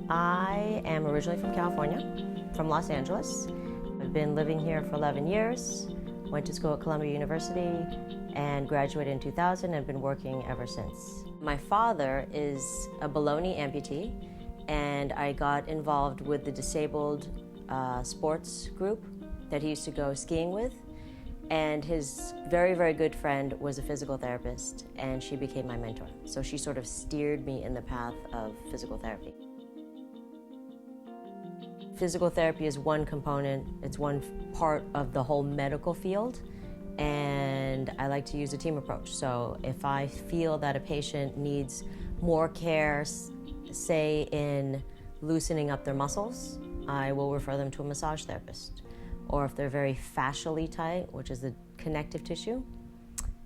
I am originally from California, from Los Angeles. I've been living here for 11 years, went to school at Columbia University, and graduated in 2000 and have been working ever since. My father is a below-knee amputee, and I got involved with the disabled sports group that he used to go skiing with. And his very, very good friend was a physical therapist, and she became my mentor. So she sort of steered me in the path of physical therapy. Physical therapy is one component, it's one part of the whole medical field, and I like to use a team approach. So if I feel that a patient needs more care, say in loosening up their muscles, I will refer them to a massage therapist. Or if they're very fascially tight, which is the connective tissue,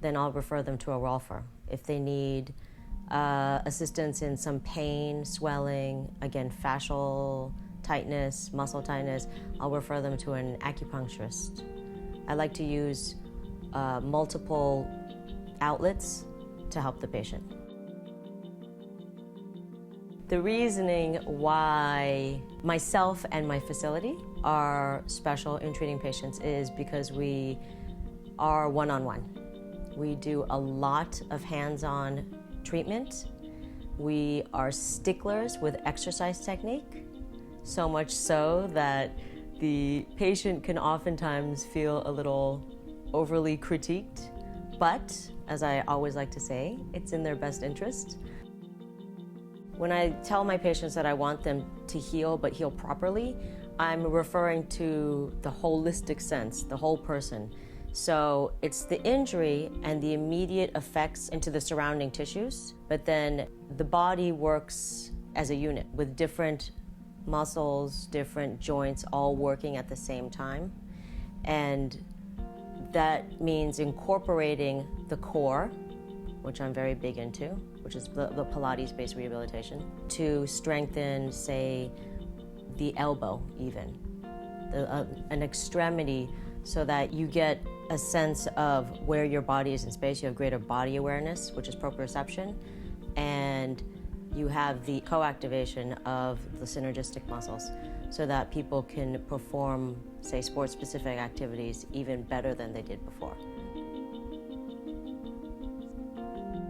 then I'll refer them to a rolfer. If they need assistance in some pain, swelling, again, fascial tightness, muscle tightness, I'll refer them to an acupuncturist. I like to use multiple outlets to help the patient. The reasoning why myself and my facility are special in treating patients is because we are one-on-one. We do a lot of hands-on treatment. We are sticklers with exercise technique, so much so that the patient can oftentimes feel a little overly critiqued, but as I always like to say, it's in their best interest. When I tell my patients that I want them to heal, but heal properly, I'm referring to the holistic sense, the whole person. So it's the injury and the immediate effects into the surrounding tissues, but then the body works as a unit with different muscles, different joints, all working at the same time. And that means incorporating the core, which I'm very big into, which is the Pilates-based rehabilitation, to strengthen, say, the elbow even, an extremity, so that you get a sense of where your body is in space. You have greater body awareness, which is proprioception, and you have the co-activation of the synergistic muscles, so that people can perform, say, sport-specific activities even better than they did before.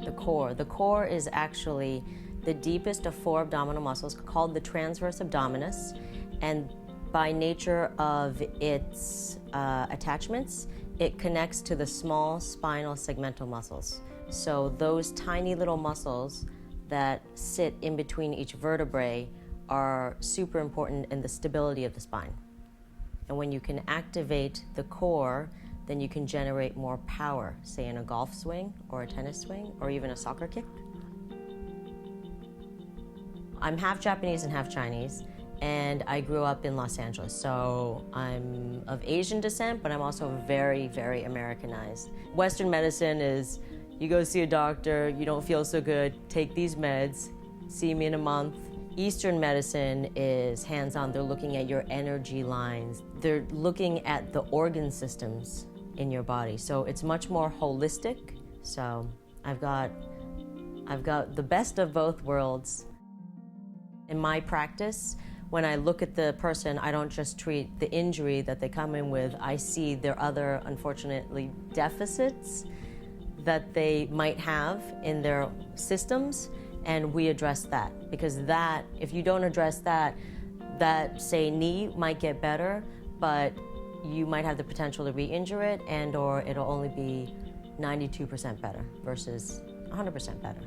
The core is actually the deepest of 4 abdominal muscles, called the transverse abdominis, and by nature of its attachments, it connects to the small spinal segmental muscles. So those tiny little muscles that sit in between each vertebrae are super important in the stability of the spine. And when you can activate the core, then you can generate more power, say in a golf swing or a tennis swing or even a soccer kick. I'm half Japanese and half Chinese, and I grew up in Los Angeles. So I'm of Asian descent, but I'm also very, very Americanized. Western medicine is, you go see a doctor, you don't feel so good, take these meds, see me in a month. Eastern medicine is hands-on. They're looking at your energy lines. They're looking at the organ systems in your body. So it's much more holistic. So I've got the best of both worlds. In my practice, when I look at the person, I don't just treat the injury that they come in with. I see their other, unfortunately, deficits that they might have in their systems, and we address that. Because that, if you don't address that, say, knee might get better, but you might have the potential to re-injure it, and or it'll only be 92% better versus 100% better.